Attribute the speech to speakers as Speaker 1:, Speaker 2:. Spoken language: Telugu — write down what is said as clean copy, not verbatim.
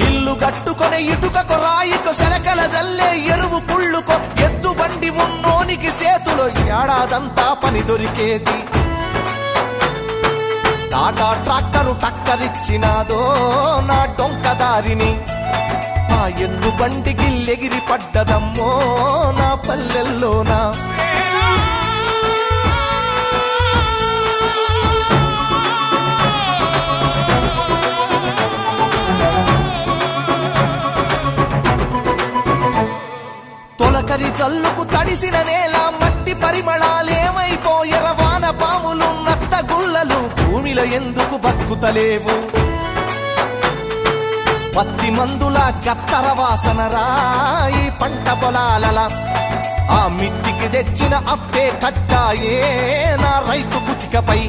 Speaker 1: ఇల్లు కట్టుకొనే ఇటుకకు రాయికు సెలకల జల్లే ఎరువు కుళ్ళుకో ఎద్దు బండి ఉన్నోనికి సేతులో ఏడాదంతా పని దొరికేది టాటా ట్రాక్టరు టక్కరిచ్చినాదో నా డొంకదారిని ఆ ఎద్దు బండికి ఎగిరి పడ్డదమ్మో నా పల్లెల్లోనా తొలకరి జల్లుకు తడిసిన నేల మట్టి పరిమళాలేమైపోయర వాన పాములు నత్త గుల్లలు భూమిలో ఎందుకు బతుకుతలేవు పత్తి మందుల గత్తర వాసన రాయి పంట పొలాలల ఆ మిట్టికి తెచ్చిన అప్పే కట్టాయే నా రైతు బుతికపై